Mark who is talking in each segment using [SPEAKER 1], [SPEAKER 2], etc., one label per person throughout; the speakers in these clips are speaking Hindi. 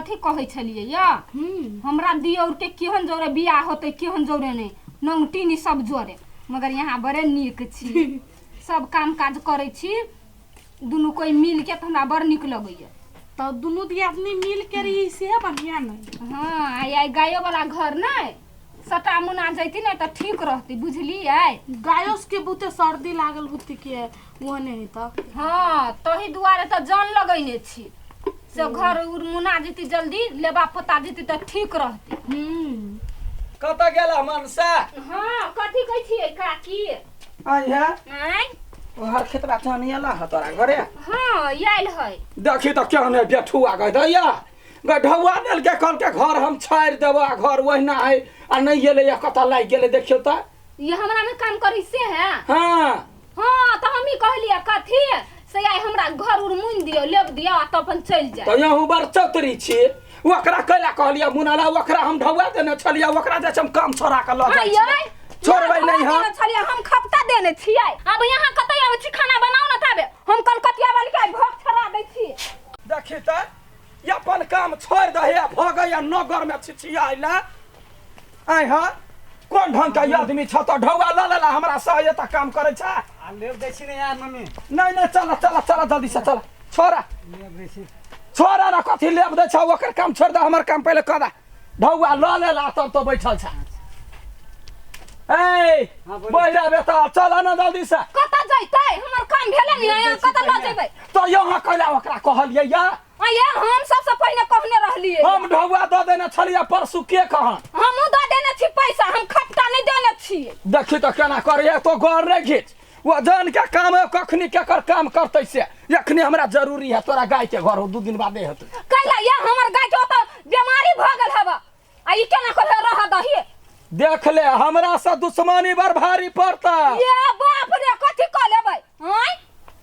[SPEAKER 1] कथी कहै छलिए या हमरा दियौर के केहन जोरे बियाह होतै केहन जोरे नहीं नंगटीनी सब जोरे मगर यहाँ बड़े नीक छी सब काम काज करै छी दुनू कोई मिल के तो हमरा बड़ नीक लगैया
[SPEAKER 2] तो दुनू दियादनी मिल के रही से बढ़िया नहीं।
[SPEAKER 1] हाँ आई गायो वाला घर नहीं सटा मुना जैती नहीं तो ठीक रहती बुझली आई
[SPEAKER 2] गायोस के बुते सर्दी लागल बुते के वो नहीं तो
[SPEAKER 1] हाँ तही दुआरे तो जान लगैने छी से घर मुना जैती जल्दी लेबा पता जैती तो ठीक रहती।
[SPEAKER 3] कत गेला मनसा
[SPEAKER 1] हाँ कथी कहै छियै काकी
[SPEAKER 3] आई है
[SPEAKER 1] आई
[SPEAKER 3] हर खेतरा चनियाला ह तोरा घरे
[SPEAKER 1] हाँ आयल है
[SPEAKER 3] देखी तो क्या ने बेठुआ गए दैया गढवा नेल के कल के घर हम छाड़ देबा घर वहिना है आ नहीं गेले या कत लाग गेले देखियो त
[SPEAKER 1] ये हमरा में काम करी से है
[SPEAKER 3] हां
[SPEAKER 1] हाँ तो हम ही कहलिए कथी से आई हमरा घर उर मुन दियो लेब दियो त अपन चल जाए
[SPEAKER 3] तो यहू बर चौतरी छी ओकरा कैला कहलिया मुनाला ओकरा हम ढवा देने छलिया ओकरा जे हम काम छोड़ा के ल जाय छोड़बै नहीं हम
[SPEAKER 1] छलिए हम खपता देने छियै अब यहाँ कतै आबै छी खाना बनाउ न ताबे हम कलकतिया वाली के भोग छरा दै छी
[SPEAKER 3] देखी त अपन काम छोड़ दहे भगैया नगर में छिछियाइला आई हां कोन ढंग का आदमी छ त ढौआ ल लेला हमरा सहायता काम करे छ
[SPEAKER 4] आ लेब दै छी ने यार मम्मी
[SPEAKER 3] नहीं चल चल चल जल्दी से चल छोरा
[SPEAKER 4] लेब दै छी
[SPEAKER 3] छोरा ना कथी लेब दे छ ओकर काम छोड़ दे हमर काम पहले कर ढौआ ल लेला तब तो बैठल छ ए बैठा बेटा चल ना जल्दी से
[SPEAKER 1] कत जइतै हमर काम भेले नि यहाँ कत ल जेबै
[SPEAKER 3] तो यहाँ कैला ओकरा कहलिए या
[SPEAKER 1] आये हम सबसे पहले कहने रहलिए
[SPEAKER 3] हम ढौआ द देने छलिए परसू के कहा
[SPEAKER 1] हम द देने छी पैसा हम खपटा नहीं देने छी
[SPEAKER 3] देखी तो केना करे तो गौर नहीं घीच वो जान के काम है कखनी के कर काम करते से यखनी हमरा जरूरी है तोरा गाय के घर 2 दिन बाद हेतै
[SPEAKER 1] कैला या हमर गाय के त बीमारी भ गेल हबा आ ई केना करे रह दही
[SPEAKER 3] देख ले हमरा से दुश्मनी बर भारी पड़ता
[SPEAKER 1] ये बाप रे कथी क लेबै हैं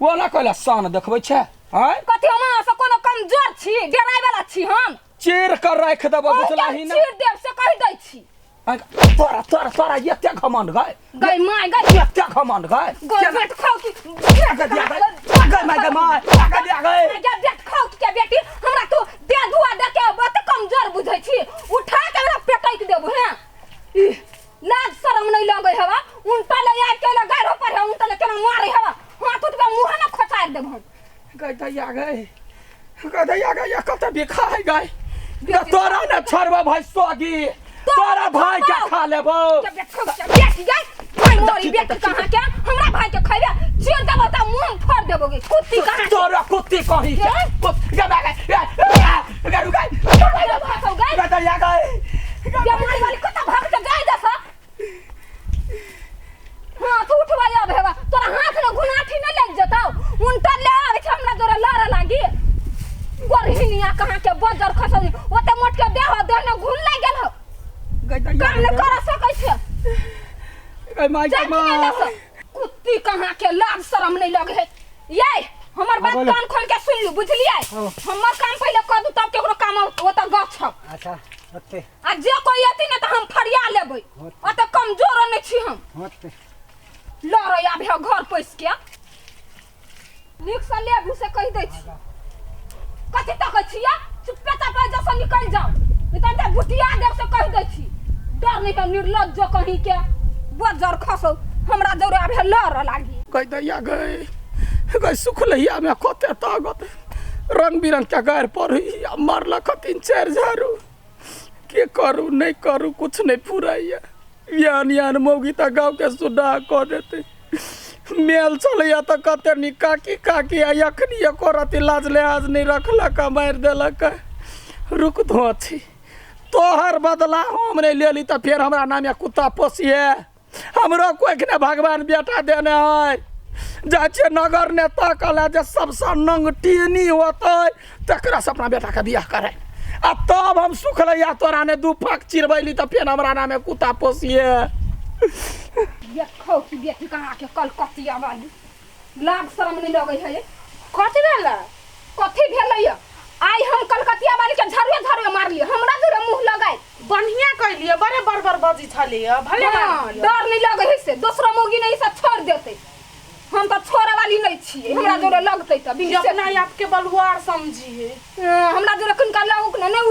[SPEAKER 3] वो ना कहला सान देखबै छै हैं
[SPEAKER 1] कथी हम से कोनो कमजोर छी डराई वाला छी हम
[SPEAKER 3] चीर कर राख देबो बुझलाही ना
[SPEAKER 1] चीर देब से कहि दै छी
[SPEAKER 3] तोरा तोरा तोरा एते घमंड गय
[SPEAKER 1] गय माय गय
[SPEAKER 3] एते घमंड गय
[SPEAKER 1] गय बेट खाओ की
[SPEAKER 3] गय दिया गय माय गय माय गय दिया गय
[SPEAKER 1] बेट खाओ के बेटी हमरा तो दे धुआ दे के बहुत कमजोर बुझै छी उठा के हमरा पेटैक देबो हैं लाज शरम नहीं लगे हवा उल्टा ले आ के ले गाड़ पर है उल्टा ले केना मारे हवा हाथ उठ के मुंह ना खचार देब हम
[SPEAKER 3] गय दिया गय कत बिखाय गय तोरा ने छोड़बो भाई सोगी तोरा भाई के खा लेबो
[SPEAKER 1] बेटी गय भाई मोरी बेटी कहां के हमरा भाई के खइबे चीर देबो त मुंह फोड़ देबो गे कुत्ती कहां
[SPEAKER 3] तोरा कुत्ती कहि के
[SPEAKER 1] बीमारी वाली कुत्ता भाग के गाय दसा हां तू उठवा जा भेवा तोरा हाथ में गुनाठी न लग जताओ उनटा ले आवे छ हमरा जोरे लड़ लागी गोरहिनिया कहां के बजर खसौनी ओते मोट के देह देह न घुन लाग गेल हो काम न कर सकै छै
[SPEAKER 3] गय माय
[SPEAKER 1] कुत्ती कहां के लाज शरम नहीं लगे है ये हमर बात कान खोल के सुन लू बुझलिए हमर काम पहले कर दू तब केकरो काम ओत गछ
[SPEAKER 4] अच्छा ओते
[SPEAKER 1] आ जे कोई आती न त हम फरिया लेबै ओत कमजोर नहीं छी हम
[SPEAKER 4] ओते
[SPEAKER 1] लड़या भे घर पैस के निक से लेबू से कह दै छी कथि तक छिया चुप्पे पे जैसे निकल जाओ नहीं तो बुटिया देव से कह दै छी डर नहीं तो निर्लज्ज कहीं के बजर खसो हमरा जोरे भे लड़ लागी
[SPEAKER 3] गय दैया गय सुखलैया में कते ताकत रंग बिरंग के गायर पर मारलक 3-4 झाड़ू के करू नहीं करू कुछ नहीं फुराइया यान मौगी त गाँव के सुधा कह देते मेल चलैया त कते नी काकी अखनी एको रति लाज लिहाज नहीं रखलक मार देलक रुक दो छी तोहर बदला हम नहीं लेली त फिर हमरा नाम कुत्ता पोसिए हमरो कोई ने भगवान बेटा देने है जाचे नगर नेता कला जे सबसे नंगटीनी होते तकरा से अपना बेटा का बियाह करे आ तब हम सुखलैया तोरा ने 2 फाक चिरबैली त फिर हमरा नाम कुत्ता पोसिए
[SPEAKER 1] देखो कि बेटी कहां के कलकतिया वाली लाज शरम नहीं लगे है कथि भेला कथि भेलै आई हम कलकतिया वाली के झरुए मारलिए हमरा जोरे मुंह लगाई
[SPEAKER 2] बढ़िया कहलिए बड़े बड़बर बजी छलिए भले
[SPEAKER 1] डर नहीं लगे है से दूसरा मोगी नहीं सब छोड़ देते हम तो छोरा वाली नहीं छी हमरा जोरे लगते त
[SPEAKER 2] अपना आपके बलुआर समझी है
[SPEAKER 1] हमरा जोरे कनका लोग नहीं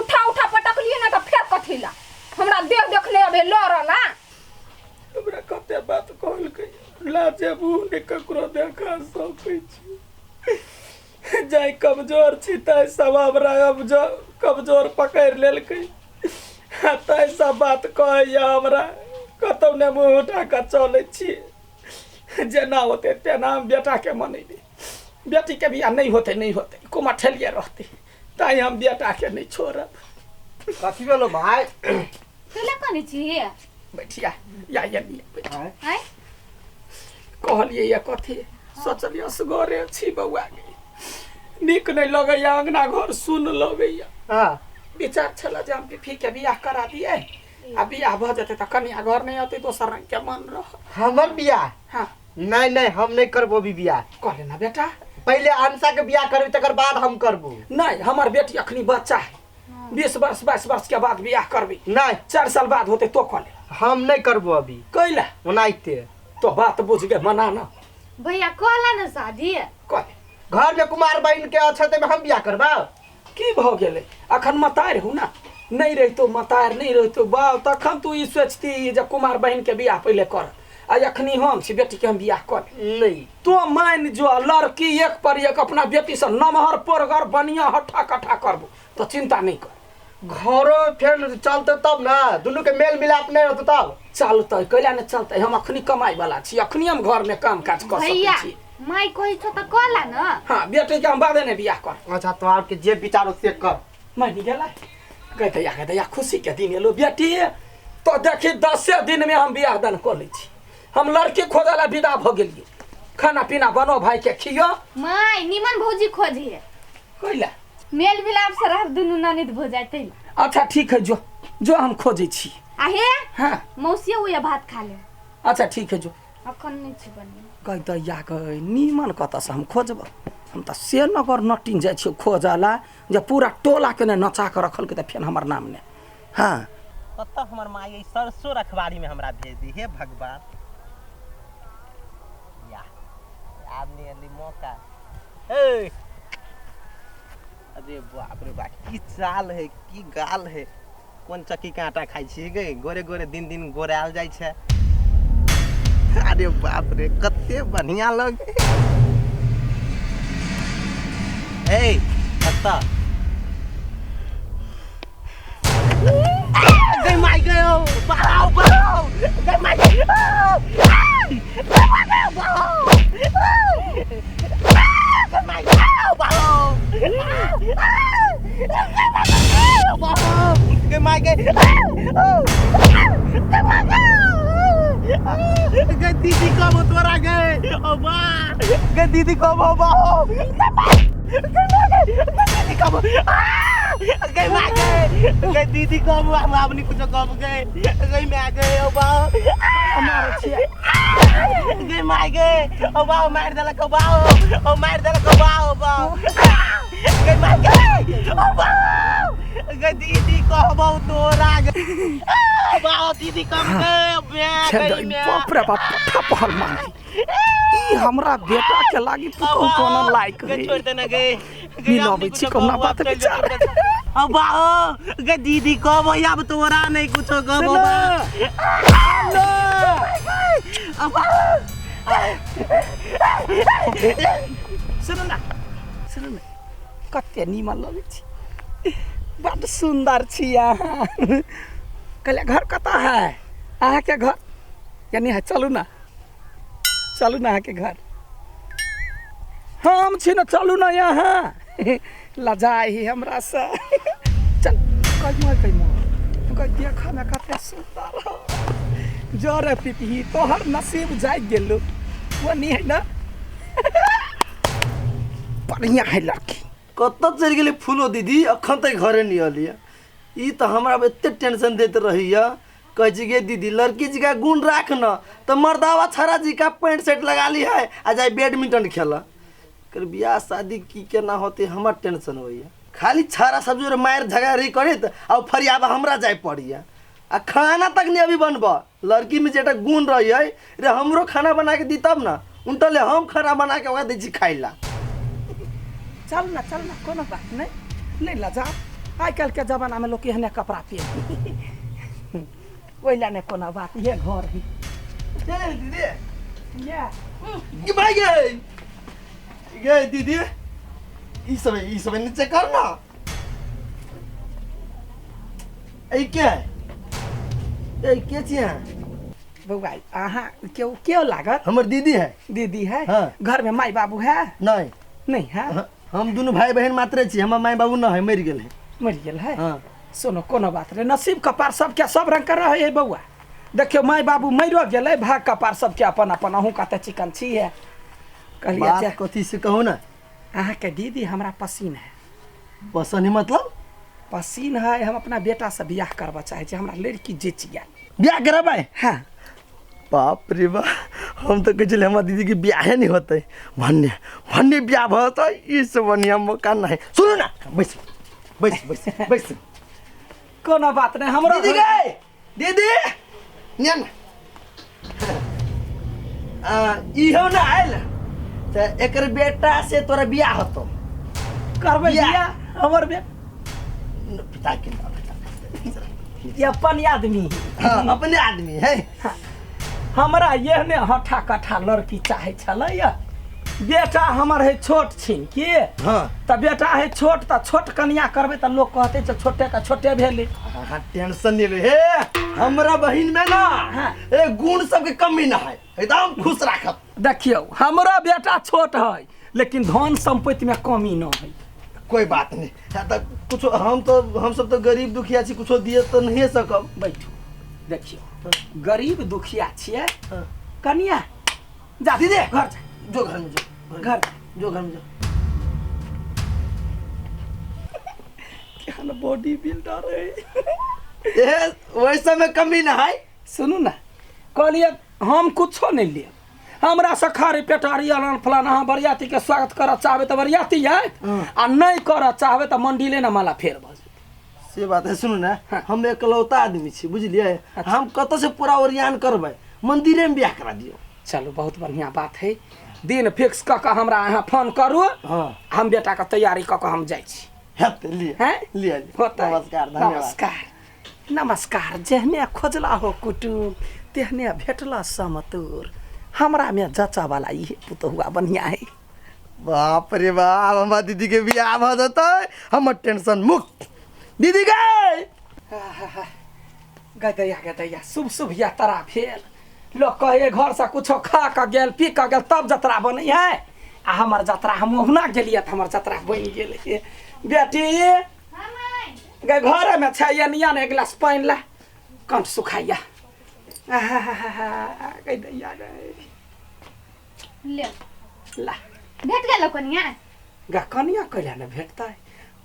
[SPEAKER 3] जे मुँह ने ककरो देखा सकै छी जाय कमजोर छी ताय सब हमरा अब जो कमजोर पकड़ लेलकै ताय सब बात कहैया हमरा कतौ ने मुँह उठा कऽ चलै छी जेना होते तेना हम बेटा के मनेबै बेटी के बियाह नहीं होते कुमा ठेलिए रहते ताई हम बेटा के नहीं छोड़ब
[SPEAKER 5] कथी भेलो भाई
[SPEAKER 6] तुला कोनी छी
[SPEAKER 3] बैठिया या
[SPEAKER 6] हैं
[SPEAKER 3] कहलिए या कथी सोचलिए असगरे छी बउआ के नीक नहीं लगैया अंगना घर सुन लगैया
[SPEAKER 5] हां
[SPEAKER 3] विचार छला जे हम फिफी के बियाह करा दिए आ बियाह भ जते त कन्या घर नहीं आते दोसर रंग के मन रह
[SPEAKER 5] हमर बियाह
[SPEAKER 3] हां
[SPEAKER 5] नहीं हम नहीं करबो भी बियाह
[SPEAKER 3] कहले ना बेटा
[SPEAKER 5] पहले अनसा के बियाह करबी तकर बाद हम करबो
[SPEAKER 3] नहीं हमार बेटी अखनी बच्चा है 20 वर्ष 22 वर्ष के बाद बियाह करबी
[SPEAKER 5] नहीं
[SPEAKER 3] 4 साल बाद होते तो कहले
[SPEAKER 5] हम नहीं करबो अभी
[SPEAKER 3] कैला
[SPEAKER 5] ओनाइते
[SPEAKER 3] तो बात बुझ गए मना ना
[SPEAKER 6] भैया कहला न शादी
[SPEAKER 3] कहले
[SPEAKER 5] घर में कुमार बहन के अछते में हम बियाह करबा
[SPEAKER 3] की भ गेले अखन मतार हूं ना नहीं रहितो मतार नहीं रहितो बाल तखन तू ई सोचती जे कुमार बहन के बियाह पहले कर आ अखनी हम छी बेटी के हम बियाह कर
[SPEAKER 5] नहीं
[SPEAKER 3] तो मान जो लड़की एक पर एक अपना बेटी से नमहर परगर बनिया हट्ठा कट्ठा करबो तो चिंता नहीं कर
[SPEAKER 5] घरो फिर चलते तब ना दोनों के मेल मिलाप नहीं रहते तब
[SPEAKER 3] चलते कैला नहीं चलते हम अखनी कमाई वाला छी अखनी हम घर में काम काज कर
[SPEAKER 6] भैया
[SPEAKER 3] सकै छी
[SPEAKER 6] माई कहि छ त कहला न
[SPEAKER 3] हां बेटी के हम बादे ने बियाह कर
[SPEAKER 5] अच्छा तो आपके जे विचार हो से कर
[SPEAKER 3] मान गेला कहते या खुशी के दिन एलो बेटी तो देखी 10 दिन में हम बियाह दान कर लै छी हम लड़की खोजला विदा भ गेलिए खाना पीना बनो भाई के खियो
[SPEAKER 6] माई निमन भौजी खोजी है
[SPEAKER 3] कैला
[SPEAKER 6] मेल मिलाप से रह दुनु ननित भ जाते
[SPEAKER 3] अच्छा ठीक है जो हम खोजे छी
[SPEAKER 6] आहे
[SPEAKER 3] हां
[SPEAKER 6] मौसी हुए भात खा ले
[SPEAKER 3] अच्छा ठीक है जो
[SPEAKER 6] अखन नहीं छी बनी
[SPEAKER 3] कह त या कह नीमन कत से हम खोजब हम त से नगर नटिन जाय छी खोजला जे पूरा टोला के ने नचा के रखल के त फेन हमर नाम ने हां
[SPEAKER 7] कत हमर माई सरसों रखवारी में हमरा भेज दी हे भगवान या आदमी अली मौका ए अरे बाप रे बाप की चाल है की गाल है कौन चक्की के आटा खाई छी गए गोरे गोरे दिन दिन गोराल जाय छे अरे बाप रे कते बढ़िया लगे ए कत्ता गई माई गयो बाओ गई माई गयो दीदी कब तोरा गए दीदी कब दीदी कब गए दीदी कब हम अपनी कुछ कब गए गई मैं गए गई मार गए मार दला कबाओ मार दला कबाओ गई मार गए दीदी कहबो तोरा गए बाओ दीदी कब गए
[SPEAKER 3] बाप रे बाप पहल मांगी ई हमरा बेटा के लागी पुतो कोनो लायक है
[SPEAKER 7] छोड़ देना गए
[SPEAKER 3] मिलाबै छी कोना बात विचार
[SPEAKER 7] अब बाओ गए दीदी कब अब तोरा नहीं कुछो कहबो अब
[SPEAKER 3] सुन ना कते नीमन लगै छी बड़ सुंदर छी अहाँ कहले घर कता है अहाँ के घर यानी है चलू ना अहाँ के घर हम छी ना चलू ना यहाँ लजाई हमरा से चल कह देखा में कते सुंदर हो जोरे पिपही तोहर नसीब जाग गेलो वो नहीं है ना बढ़िया है लड़की
[SPEAKER 8] कत चल गए फूलो दीदी अखन तक घरे नहीं अलिया ई तो हमरा एते टेंशन देते रहिया कह गे दीदी लड़की जी का गुण राख न तो मर्दावा छरा जी का पैंट शर्ट लगा ली है आ जाए बैडमिंटन खेला कर बियाह शादी की के ना होते हमार टेंशन होइया खाली छारा सब जो मार झगड़ा रही करे अब फरियाबा हमरा जाए पड़िया आ खाना तक नहीं अभी बनबा लड़की में जेटा गुण रही है रे हमरो खाना बना के दी तब ना उनटले हम खाना बना के ओकरा दै छी खाइला
[SPEAKER 3] चल ना कोनो बात नहीं लजा आज कल के जमाना में लोग एहने कपड़ा पहन वही ने कोनो बात ये घर ही
[SPEAKER 8] चल दीदी भाई गे दीदी ई सब नीचे कर ना ए क्या है ए के छिया
[SPEAKER 3] बउआ अहाँ क्यों लागत
[SPEAKER 8] हमर दीदी है
[SPEAKER 3] दीदी है
[SPEAKER 8] हाँ।
[SPEAKER 3] घर में माई बाबू है
[SPEAKER 8] नहीं
[SPEAKER 3] नहीं है
[SPEAKER 8] हम दोनों भाई बहन मात्र छी हमर माई बाबू न है मर गेल है
[SPEAKER 3] मर गेल है
[SPEAKER 8] हाँ
[SPEAKER 3] सुनो कोनो बात रे नसीब कपार सबके सब रंग कर रहे है बउआ देखियो माई बाबू मरियो गेलै भाग कपार सबके अपन अपन अहूँ का चिकन छी है कहलिए
[SPEAKER 8] बात कथी से कहू ना
[SPEAKER 3] अहाँ के दीदी हमरा पसीन है
[SPEAKER 8] पसंद है मतलब
[SPEAKER 3] पसीन है हम अपना बेटा से बियाह करबा चाहे छी हमरा लड़की जे चाहिए
[SPEAKER 8] ब्याह करबै
[SPEAKER 3] हाँ
[SPEAKER 8] बाप रे बा हम तो कहले हमर दीदी के ब्याह नहीं होते भन्ने भन्ने ब्याह भत इस बढ़िया मौका नहीं सुनो ना बैस बैस बैस बैस
[SPEAKER 3] कोनो बात नहीं हमरा
[SPEAKER 8] दीदी गए दीदी न्यान इहो ना आयल त एकर बेटा से तोरा ब्याह होतो
[SPEAKER 3] करबै बियाह हमर
[SPEAKER 8] पिता के नाम
[SPEAKER 3] ये अपन आदमी
[SPEAKER 8] हाँ अपने आदमी है
[SPEAKER 3] हमरा एहने हठा कठा लड़की चाहे छलै बेटा हमर है छोट छिन की
[SPEAKER 8] हाँ
[SPEAKER 3] त बेटा है छोट त छोट कन्या करबै त लोग कहते छ छोटे का छोटे भेले
[SPEAKER 8] हाँ टेंशन नहीं ले हे हमरा बहिन में ना ए गुण सब के कमी ना है एकदम खुश राखब
[SPEAKER 3] देखियो हमरा बेटा छोट है लेकिन धन संपत्ति में कमी न है
[SPEAKER 8] कोई बात नहीं तो कुछ हम सब तो गरीब दुखिया छी कुछो दिए तो नहीं सकब
[SPEAKER 3] बैठो देखियो गरीब दुखिया छिए
[SPEAKER 8] हाँ।
[SPEAKER 3] कन्या जा
[SPEAKER 8] दीदी
[SPEAKER 3] घर जा
[SPEAKER 8] जो घर में जो
[SPEAKER 3] घर
[SPEAKER 8] जो घर में जो
[SPEAKER 3] केहन बॉडी बिल्डर है
[SPEAKER 8] ए वैसा में कमी ना है
[SPEAKER 3] सुनू ना कहलिए हम कुछो नहीं लिए हमरा सखारी पेटारी अलान फलाना हाँ बरियाती के स्वागत कर चाहबे तो बरियाती है आ नहीं कर चाहबे तो मंडिले ना माला फेर बज
[SPEAKER 8] से बात है सुनू ना हम एकलौता आदमी छी बुझलिए हम कत से पूरा ओरियान करबै मंदिरे में ब्याह करा दियो
[SPEAKER 3] चलो बहुत बढ़िया बात है दिन फिक्स क के हमरा यहाँ फोन करू
[SPEAKER 8] हाँ
[SPEAKER 3] हम बेटा के तैयारी क के हम जाय छी
[SPEAKER 8] हेत लिए
[SPEAKER 3] हैं
[SPEAKER 8] लिए
[SPEAKER 3] होता है।
[SPEAKER 8] नमस्कार धन्यवाद
[SPEAKER 3] नमस्कार नमस्कार जेहने खोजला हो कुटुम तेहने भेटला समतुर हमरा में जचा वाला ये पुतहुआ बढ़िया है
[SPEAKER 8] बाप रे बाप हमार दीदी के बियाह भ जतै हमर टेंशन मुक्त दीदी गए
[SPEAKER 3] गदैया शुभ शुभ यात्रा भेल लोग कहे घर से कुछो खा के गेल पी के गेल तब जतरा बनै है आ हमर जतरा हम ओहुना गेलिए त हमर जतरा बनि गेल बेटी गे घर में छै निया ने एक गिलास पानी ला कंठ सुखाइया गदैया गए
[SPEAKER 6] ले
[SPEAKER 3] ला
[SPEAKER 6] भेट गेलो कनिया
[SPEAKER 3] गा कनिया कैला ने भेटतै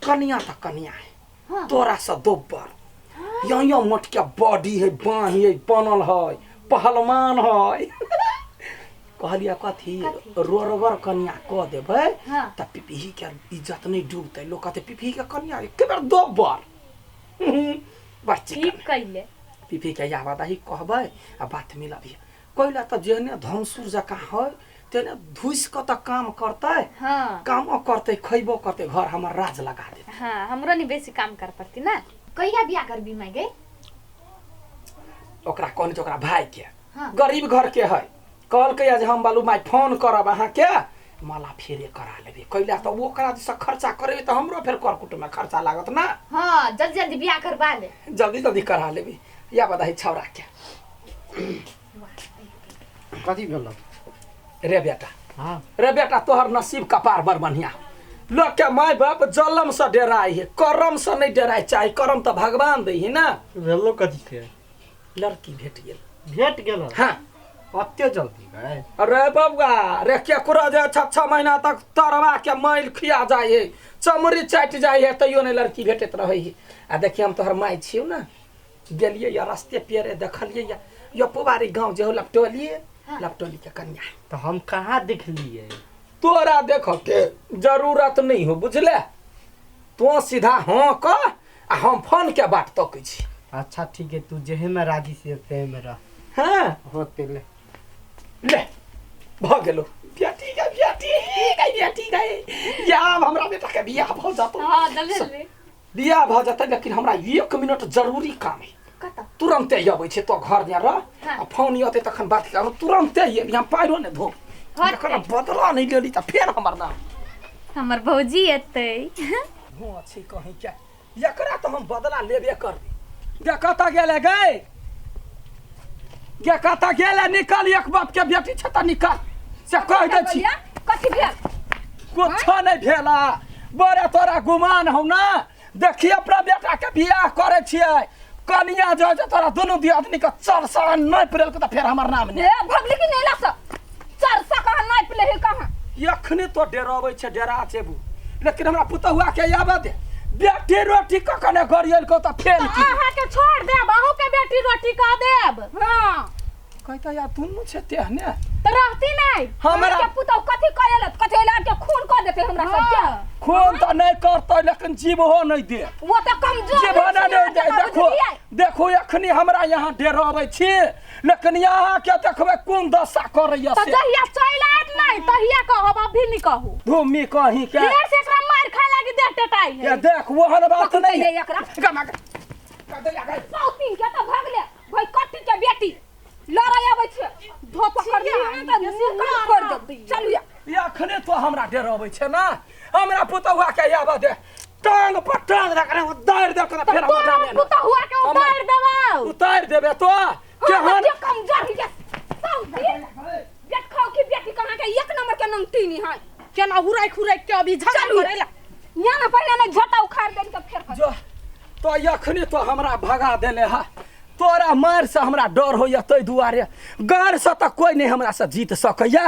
[SPEAKER 3] कनिया त कनिया है
[SPEAKER 6] हाँ।
[SPEAKER 3] तोरा से दोबर यहाँ मोटका बॉडी है बाही है बनल है पहलवान है कहलिया कथी रोरगर कन्या कह देबै
[SPEAKER 6] हाँ।
[SPEAKER 3] त पिपही के इज्जत नहीं डूबतै लोग कहते पिपही के कन्या एके बेर दोबर बच्ची
[SPEAKER 6] ठीक कइले
[SPEAKER 3] पिपही के यावदाही कहबै आ बात मिलबी कोइला त जेहने धनसुर जका है तेने धुइस क त काम करतै
[SPEAKER 6] हाँ
[SPEAKER 3] काम करतै खैबो करतै घर हमर राज लगा दे
[SPEAKER 6] हाँ हमरो नि बेसी काम कर पड़ती ना कहिया बियाह करबी मैं गे
[SPEAKER 3] ओकरा कहनी त ओकरा भाई के
[SPEAKER 6] हाँ।
[SPEAKER 3] गरीब घर के है कहलकै आज हम बालू माई फोन करब अहाँ के मला फेरे करा लेबे कैला त ओकरा दिस खर्चा करेबे त हमरो फेर कर कुटुम में खर्चा लागत ना
[SPEAKER 6] हाँ जल्दी जल्दी बियाह करवा ले
[SPEAKER 3] जल्दी जल्दी करा लेबे या बधाई छौरा के
[SPEAKER 4] कथी भेल
[SPEAKER 3] रे बेटा
[SPEAKER 4] हाँ
[SPEAKER 3] रे बेटा तोहर नसीब कपार बड़ बढ़िया लोग के माय बाप जलम से डराई है करम से नहीं डराई चाहे करम तो भगवान दे है ना
[SPEAKER 4] भेलो कथी से
[SPEAKER 3] लड़की भेट गेल
[SPEAKER 4] भेट गेल
[SPEAKER 3] हाँ
[SPEAKER 4] कते जल्दी गए
[SPEAKER 3] अरे बबुआ रे केकरो जे 6 महीना तक तरवा के मैल खिया जाए है चमड़ी चाट जाए है तैयो नहीं लड़की भेटत रहे है आ देखिए हम तोहर माय छियौ ना गेलिए या रास्ते पेरे देखलिए या यो पुबारी गांव जे हो लपटोलिए लपटोली के कन्या
[SPEAKER 4] तो हम कहाँ देखलिए
[SPEAKER 3] तोरा देख के जरूरत नहीं हो बुझले तो सीधा हाँ क आ हम फोन के बात तकै छी
[SPEAKER 4] अच्छा ठीक है तू जेहे में राजी से ते में रह
[SPEAKER 3] हाँ
[SPEAKER 4] होते ले
[SPEAKER 3] ले भ गेलो बेटी गए या हमरा बेटा के बियाह भ जातो
[SPEAKER 6] हाँ जल्दी जल्दी
[SPEAKER 3] बियाह भ जाता लेकिन हमरा 1 मिनट जरूरी काम है
[SPEAKER 6] कता
[SPEAKER 3] तुरंते अबै छै तो घर जा रह
[SPEAKER 6] हाँ।
[SPEAKER 3] आ फोन अते तखन बात कर तुरंते यहाँ पाइरो ने धो
[SPEAKER 6] हाँ।
[SPEAKER 3] एकरा बदला नहीं लेली त फेर हमर नाम
[SPEAKER 6] हमर भौजी एतै
[SPEAKER 3] हो छी कहीं क्या एकरा तो हम बदला लेबे कर गे कता गेले गए गे कता गेले निकाल एक बाप के बेटी छ त निकाल से कह दे छी
[SPEAKER 1] कथी भेल
[SPEAKER 3] कुछ नहीं भेला बड़े तोरा गुमान हौ ना देखी अपना बेटा के बियाह करे छियै कनिया जो तोरा दोनों आदमी के चरसा नहीं पड़ल के त फेर हमर नाम ने
[SPEAKER 1] ए भगली की नेला से चरसा कहां नाइ पले है कहां
[SPEAKER 3] यखने तो डराबै छै डरा छेबू लेकिन हमरा पुतहुआ के आबे दे बेटी रोटी कखने गरियल को त फेल की
[SPEAKER 2] अहाँ के छोड़ देब अहू के बेटी रोटी कह देब
[SPEAKER 1] हां
[SPEAKER 3] कहता या दुनु छै तेहने
[SPEAKER 2] तो रहती नहीं
[SPEAKER 3] हमरा
[SPEAKER 1] के पुतौ कथी कहलत कथी लाड के खून कर देते हमरा सब के
[SPEAKER 3] खून त नहीं करतै लेकिन जीव हो नहीं दे
[SPEAKER 1] वो तो कमजोर
[SPEAKER 3] जीव हो नहीं दे देखो देखो एखनी हमरा यहाँ डराबै छी लेकिन यहाँ के देखबै कोन दशा करैया
[SPEAKER 2] तो
[SPEAKER 3] से
[SPEAKER 2] जहिया चल आत नहीं तहिया कहब अभी नहीं कहू
[SPEAKER 3] धूमी कहीं के
[SPEAKER 2] ढेर से एकरा मार खा लागी देह टटाई
[SPEAKER 3] ये
[SPEAKER 2] है
[SPEAKER 3] देख वहन बात नहीं है
[SPEAKER 1] एकरा
[SPEAKER 3] गमा कदे लगा
[SPEAKER 1] सौतीन के तो भागले भाई कट्टी के बेटी लड़ाई आबै छै धो पकड़ लिया त मुंह कर दे चलू या
[SPEAKER 3] एखने तो हमरा डराबै छै ना हमरा पुतहुआ के आबे दे टांग पर टांग रखने उतार दे के फेर हमरा नाम
[SPEAKER 2] पुता हुआ के उतार देबौ
[SPEAKER 3] उतार देबे तो केहन
[SPEAKER 1] के कमजोर है सौतीन बेट खाओ की बेटी कहां के एक नंबर के नंगटीनी है
[SPEAKER 2] केना हुराई खुराई के अभी झगड़ा
[SPEAKER 1] चलू
[SPEAKER 2] करेला
[SPEAKER 1] यहाँ ना पहले ना झोटा उखाड़ दे के फेर
[SPEAKER 3] जो तो एखने तो हमरा भगा देले हा तोरा मार से हमरा डर होइया तै दुआरे गार से त कोई नहीं हमरा से जीत सकैया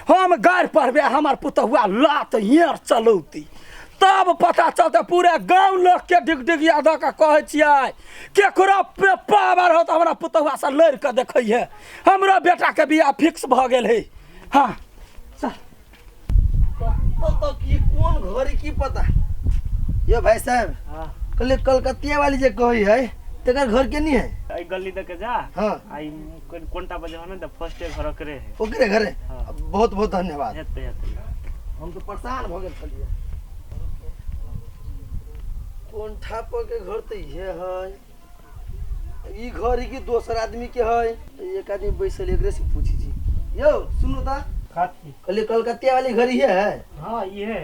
[SPEAKER 3] हम गार पढ़बे हमर पुतहुआ लात हियर चलौती तब पता चलते पूरे गांव लोग के डिगडिगिया द के कहै छियै केकरो पे पावर हो त हमरा पुतहुआ से लड़ के देखैये हमरा बेटा के बियाह फिक्स भ गेल है हां
[SPEAKER 8] तो की कौन घरी की पता ये भाई साहब कल कलकतिया वाली जे कही है तेकर घर के नहीं है
[SPEAKER 9] आई गली तक जा
[SPEAKER 8] हाँ
[SPEAKER 9] आई कोनटा बजे होने द फर्स्ट घर करे है
[SPEAKER 8] ओकरे घरे
[SPEAKER 9] हाँ।
[SPEAKER 8] बहुत बहुत धन्यवाद
[SPEAKER 9] हेते हेते
[SPEAKER 8] हम तो परेशान हो गेल छलिए कौन ठापर के घर तो ये है ई घर की दोसर आदमी के है एक आदमी बैसल एकरे से पूछी छी यो सुनो ता
[SPEAKER 5] काठी
[SPEAKER 8] कल कलकतिया वाली घर ही है
[SPEAKER 5] हां ये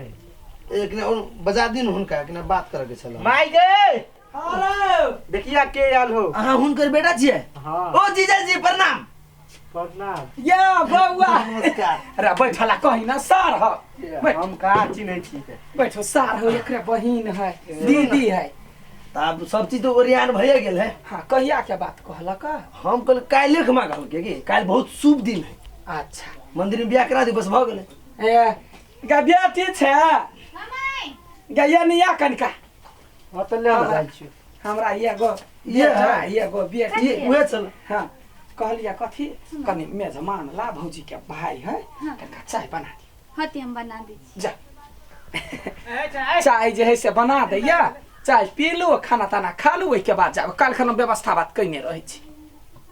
[SPEAKER 8] एक ने बजा दिन हुनका एक ने बात करे के छला
[SPEAKER 5] माई गे अरे देखिया के आल हो
[SPEAKER 8] अहाँ हुनकर बेटा छियै
[SPEAKER 5] हां
[SPEAKER 8] ओ जीजा जी प्रणाम
[SPEAKER 5] प्रणाम
[SPEAKER 3] या बौआ
[SPEAKER 8] नमस्कार
[SPEAKER 3] अरे बैठला कहीं ना सार ह बैठ
[SPEAKER 5] हम कहाँ चिन्है छी
[SPEAKER 3] बैठो सार हो एकरा बहिन है दीदी है
[SPEAKER 8] तब सब चीज तो ओरियान भइए गेल है
[SPEAKER 3] हाँ कहिया के बात कहलक
[SPEAKER 8] हम कल काल्हि खमा कहल के कि काल्हि बहुत शुभ दिन है
[SPEAKER 3] अच्छा
[SPEAKER 8] मंदिर में बियाह करा दी बस भ गेलै
[SPEAKER 3] ए गा बेटी छै गा ये निया कनका
[SPEAKER 5] हां त ले जाइ छी
[SPEAKER 3] हमरा एगो
[SPEAKER 8] ये
[SPEAKER 3] बेटा
[SPEAKER 8] है।
[SPEAKER 3] एगो बेटी
[SPEAKER 8] ये उहे चल
[SPEAKER 3] हाँ कहलिया कथी कनी मेजमान ला भौजी के भाई है कनका चाय बना दी
[SPEAKER 6] हती हम बना दी
[SPEAKER 3] जा चाय जे है से बना दैया चाय पी लो खाना ताना खा लो ओहि के बाद जाब काल खाना व्यवस्था बात कइने रहै छी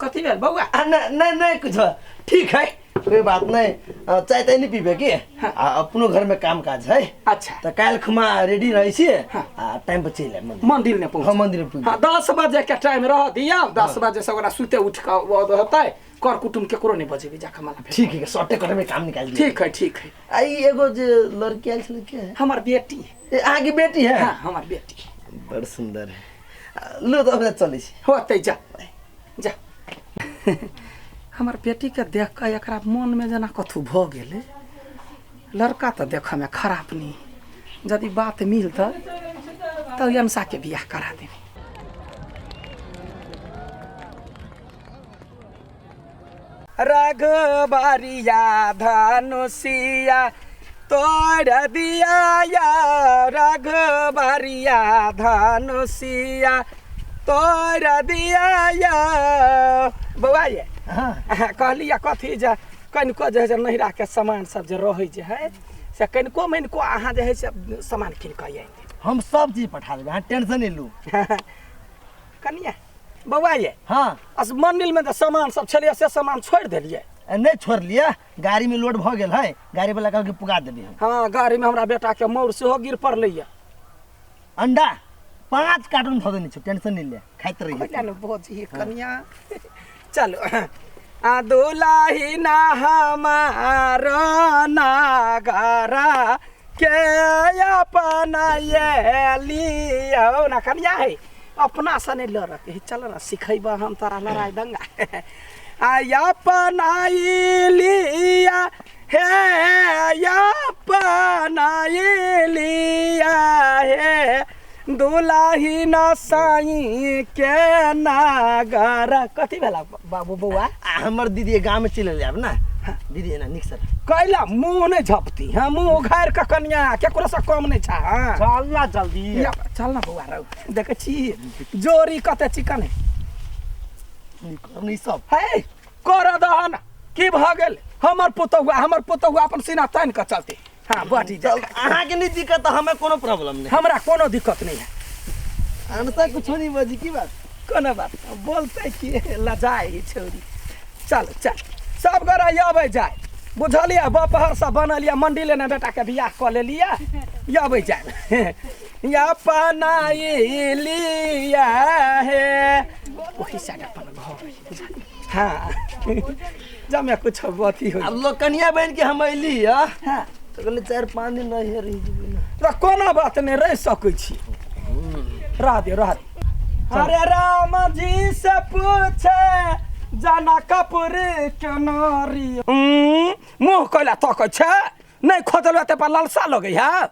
[SPEAKER 3] कथी भेल बौआ
[SPEAKER 8] नहीं नहीं कुछ ठीक है कोई बात नहीं चाय तो नहीं पीबे की अपनो घर में काम काज है
[SPEAKER 3] अच्छा
[SPEAKER 8] तो काल्हि खमा रेडी रही छी
[SPEAKER 3] हाँ।
[SPEAKER 8] टाइम पर चल मंदिर
[SPEAKER 3] मंदिर ने पहुंच
[SPEAKER 8] हाँ मंदिर में पहुंच
[SPEAKER 3] हाँ 10 बजे के टाइम रह दिया 10 बजे से ओकरा सुते उठ के होता है कर कुटुम केकरो नहीं बजेबे जाके मला भेट
[SPEAKER 8] ठीक है शॉर्टे कट में काम निकाल दिए
[SPEAKER 3] ठीक है
[SPEAKER 8] आई एगो जे लड़की आयल छल के है
[SPEAKER 3] हमार बेटी
[SPEAKER 8] ए आगे बेटी है
[SPEAKER 3] हाँ हमार बेटी
[SPEAKER 8] बड़ सुंदर है लो तो अपने चली छी
[SPEAKER 3] होते जा जा हमार बेटी के देख के एकरा मन में जना कथु भ गेले लड़का तो देख में खराब नहीं यदि बात मिलता तो यमसा के बियाह करा देबे रघुबरिया धनुषिया तोड़ दिया या रघुबरिया धनुषिया तोड़ दिया या बौआ ये कहलिया कथी जे कनिको जे है से नहिरा के सामान सब जे रहै जे है से कनिको मनिको अहाँ जे है से सामान कीन के आइए
[SPEAKER 8] हम सब चीज पठा देबे टेंशन नहीं लू
[SPEAKER 3] कनिया बौआ ये
[SPEAKER 8] हाँ
[SPEAKER 3] अस मंदिर में तो सामान सब छलिए से सामान छोड़ देलिए
[SPEAKER 8] नहीं छोड़ लिया गाड़ी में लोड भ गेल है गाड़ी वाला कहल के पुगा देलिए
[SPEAKER 3] हाँ गाड़ी में हमरा बेटा के मौर सेहो गिर पड़लै
[SPEAKER 8] अंडा 5 कार्टून धो देनी छ टेंशन नहीं ले खाइत रही
[SPEAKER 3] कहिला न बोझी कन्या चलो आ दुलाही ना हमार नागरा के अपना ये लियो ना कन्या है अपना सने लड़त है चलो ना सिखैबा हम तारा लड़ाई दंगा आ अपना लिया है अपना लिया है दुलाही न साई के नागरा कथी भेला बाबू बौआ
[SPEAKER 8] हमर दीदी गांव में चले जाब ना दीदी ना निक सर
[SPEAKER 3] कैला मुंह नहीं झपती हां मुंह घायर का कन्या केकरो से कम नहीं छा हां
[SPEAKER 4] चल ना जल्दी
[SPEAKER 3] चल ना बौआ रौ देखे छी जोरी कते चिकन है
[SPEAKER 8] नहीं सब
[SPEAKER 3] है कर दहन की भ गेल हमर पुतौआ अपन सीना तान के चलते हां बाटी
[SPEAKER 8] चल अहाँ के नहीं दिक्कत हमें कोनो प्रॉब्लम नहीं
[SPEAKER 3] हमरा कोनो दिक्कत नहीं है
[SPEAKER 8] अनता कुछ नहीं बजी की बात
[SPEAKER 3] कोनो बात बोलते कि लजाई छोरी चल चल सब गोरा आबे जाए बुझलिया बपहर से बनलिया मंडी लेने बेटा के बियाह क ले लिया आबे जाए या पनाई लिया है वही साइड अपन घर हां जमे कुछ बाती हो
[SPEAKER 8] अब लोग कन्या बहन के हम अइली हां तो कहले 4-5 दिन रही रही
[SPEAKER 3] तो कोनो बात नहीं रह सकै छी रह दे अरे राम जी से पूछे जाना कपूर चनरी मुंह कैला तक छे नहीं खोदल ते पर लालसा लगे है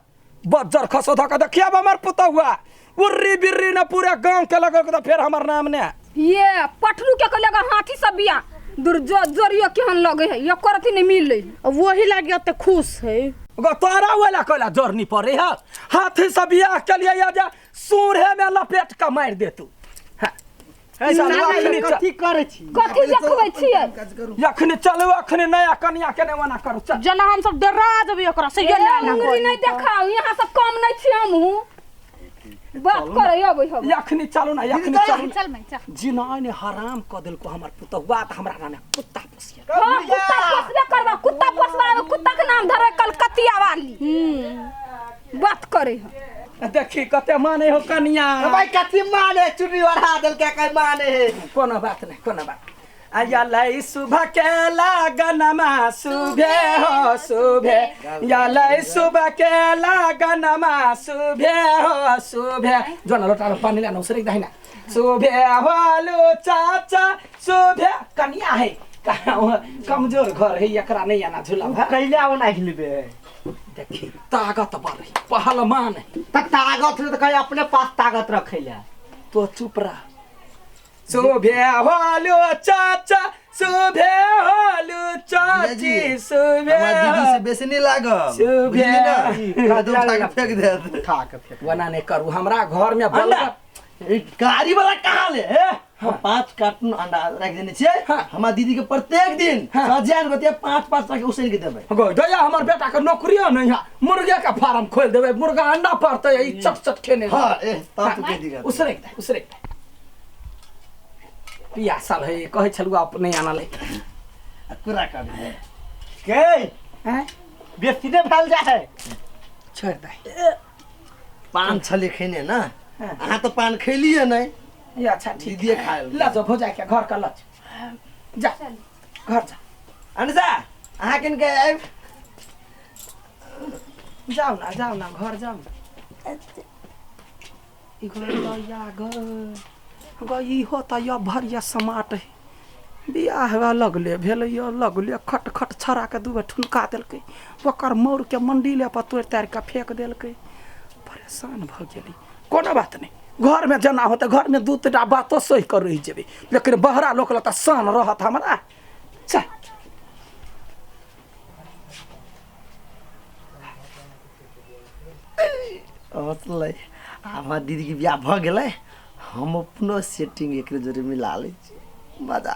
[SPEAKER 3] बज्जर खसो धक देखिया हमर पुतौआ उर्री बिर्री न पूरा गांव के लगे तो फिर हमर नाम ने
[SPEAKER 1] ये पटरू के लगा हाथी सब बिया जोरियो केहन लगे है ये करती नहीं मिले
[SPEAKER 2] वही लागे त खुश है
[SPEAKER 3] गो तोरा वाला कैला जोरनी पड़े है हाथी से बियाह के लिए या जा सूरहे में लपेट के मार दे तू
[SPEAKER 4] कथी करे छी
[SPEAKER 1] कथी देखबै छियै
[SPEAKER 3] अखनी चलू अखनी नया कन्या के ने मना करू चल
[SPEAKER 2] जना हम सब डरा जबे ओकरा से ये ना
[SPEAKER 1] अंगुरी नहीं देखाओ यहाँ सब कम नहीं छी हमहू बात करे अबै हम
[SPEAKER 3] अखनी चलू ना अखनी चलू
[SPEAKER 6] चल मैं चल
[SPEAKER 3] जिना ने हराम क देल को हमर पुतौआ त हमरा नाम कुत्ता पोसिया
[SPEAKER 1] हां कुत्ता पोसबे करबा कुत्ता पोसबा कुत्ता के नाम धरे कलकतिया वाली बात करे
[SPEAKER 3] देखी कते माने हो कन्या
[SPEAKER 8] भाई कथी माने चुरी ओढ़ा देल के कई माने है
[SPEAKER 3] कोनो बात नहीं कोनो बात आया लाई सुबह के लगनमा सुबह हो सुबह या लाई सुबह के लगनमा सुबह हो सुबह जो ना लोटा पानी लेना उसरे दाहिना सुबह वालो चाचा सुबह कन्या है कमजोर घर है एकरा नहीं आना झूला
[SPEAKER 4] कैले आउ ना हिलबे
[SPEAKER 3] देखी ताकत बारी पहलवान है
[SPEAKER 4] ताकत तो कहीं अपने पास ताकत रखेला
[SPEAKER 3] तो चुप रह सुबह वालो चाचा सुबह वालो चाची सुबह
[SPEAKER 8] हमार दीदी से बेसी नहीं लाग
[SPEAKER 3] सुबह
[SPEAKER 8] कादू उठा के फेंक दे
[SPEAKER 4] खा के फेंक
[SPEAKER 3] वना नहीं करू हमरा घर में बल्ला
[SPEAKER 8] गाड़ी वाला कहाँ ले 5 कार्टून अंडा रख देने छे हमार दीदी के प्रत्येक दिन सजान गतिया 5-5 रख उसे के देबे
[SPEAKER 3] गो दया हमर बेटा के नौकरियो नहीं है मुर्गे का फार्म खोल देबे मुर्गा अंडा पड़ते ई चट खेने
[SPEAKER 8] हां ए तब तो के दिगा
[SPEAKER 3] उसरे पिया साल है कहे छलुआ अपने आना ले
[SPEAKER 8] पूरा कर दे
[SPEAKER 4] के
[SPEAKER 3] हैं
[SPEAKER 4] व्यक्ति ने फैल जा है
[SPEAKER 3] छोड़ दे
[SPEAKER 8] पान छले खेने ना हां तो पान खेलिए नहीं
[SPEAKER 3] ये अच्छा ठीक
[SPEAKER 8] दीदी खा
[SPEAKER 3] ला जो हो जाए के घर का लच जा घर जा
[SPEAKER 8] अनसा अहाँ किन के आइब
[SPEAKER 3] जाओ ना घर जाओ ई घर तो या घर गई हो त या भरिया समाट है बियाह लगले भेलैया लगले खट खट छड़ा के दूगो ठुनका देलकै ओकर मोर के मंडी ले पर तोड़ तार के फेंक देलकै परेशान भ गेली कोनो बात नहीं घर में जना होता घर में दू टा बातो सही कर रही जेबे लेकिन बहरा लोक ल त सान रहत हमरा चल
[SPEAKER 8] मतलब हमार दीदी के बियाह भ गेलै हम अपनो सेटिंग एकरे जोरे मिला लै छी मजा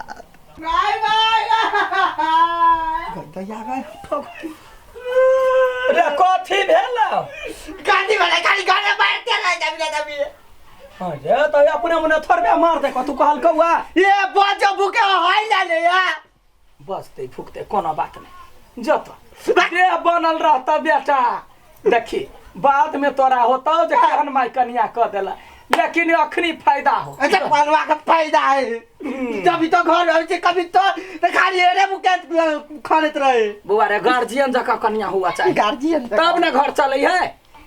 [SPEAKER 3] दया गए रे कथी भेल
[SPEAKER 8] गाड़ी वाला गाड़ी गाड़ी मारते रह जबी
[SPEAKER 3] अरे तो अपने मने थोड़बे मार दे तू कहल कौआ
[SPEAKER 8] ये बजो भूखे होई जाले या
[SPEAKER 3] बसते फुकते कोनो बात नहीं जत देह बनल रहता बेटा देखी बाद में तोरा होता जे कहन माई कनिया क देला लेकिन अखनी फायदा हो
[SPEAKER 8] अच्छा पनवा का फायदा है जब तो घर रहे छे कभी तो खाली रे मुके खानेत रहे
[SPEAKER 3] बुआ रे गार्जियन जका कन्या हुआ चाहिए
[SPEAKER 8] गार्जियन
[SPEAKER 3] तब न घर चले है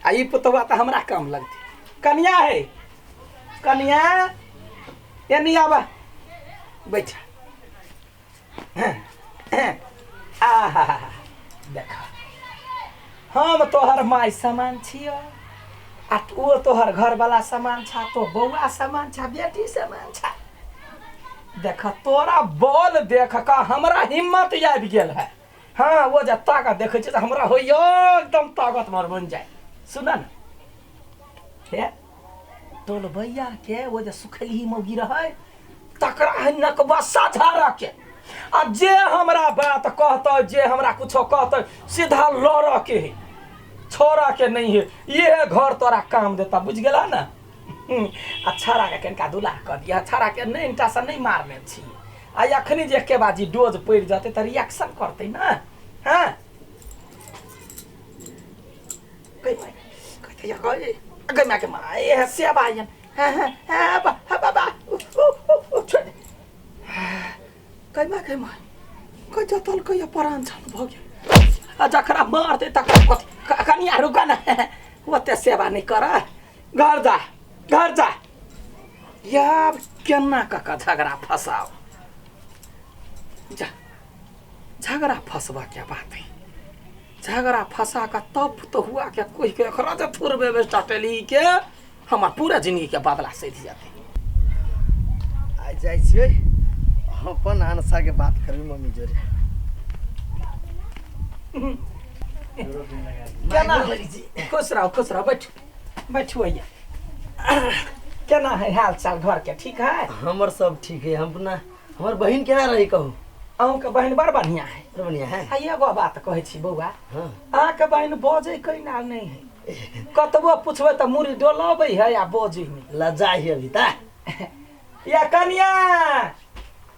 [SPEAKER 3] आ ई पुतवा तो हमरा काम लगती कन्या है कन्या ये नहीं आवा बैठा आहा देखा हम तोहर माय समान छियो आ वो तोहर घर वाला सामान छा तो बउआ सामान छा बेटी सामान छा देख तोरा बल देख का हमरा हिम्मत आबि गेल है हाँ वो जे ताकत देखे छै हमरा हो एकदम ताकतवर बन जाए सुना न हे टोल भैया के वो जे सुखली मौगी रहे तकरा है नकबसा झाड़ा के आ जे हमरा बात कहतो जे हमरा कुछो कहतो सीधा लड़ के है छोरा के नहीं है ये घर तोरा काम देता बुझ गेला ना अच्छा के कनका दुलाह कर दिया अच्छा के नहीं इंटा से नहीं मारने छी आ अखनी जे के बाजी डोज पड़ जाते त रिएक्शन करते ना हां कहते या गई मैं के माए है से बायन हां बाबा कई मैं के माए कई जतल कई परान छन भ गेल जखरा मारते तकरा कनिया रुका ना ओते सेवा नहीं कर घर जा यार केना का झगड़ा फसाओ जा झगड़ा फसवा क्या बात है झगड़ा फंसा का तब तो हुआ क्या कोई के खराज थोर व्यवस्था टेली के हमार पूरा जिंदगी के बादला सही जाते
[SPEAKER 8] आ जाय छियै अपन अनसा के बात करबी मम्मी जोरे
[SPEAKER 3] केना खुश रहो बैठो केना है हाल चाल घर के ठीक है
[SPEAKER 8] हमर सब ठीक है हम अपना हमर बहिन केना रही कहू
[SPEAKER 3] अहूँ के बहन बड़ बढ़िया है
[SPEAKER 8] बढ़िया है
[SPEAKER 3] आ एगो बात कहै छी बौआ
[SPEAKER 8] हां
[SPEAKER 3] अहाँ के बहन बजे कइना नहीं है कतबो पूछबे त मुरी डोलाबै है या बजे नहीं
[SPEAKER 8] लजाई है अभी ता
[SPEAKER 3] या कन्या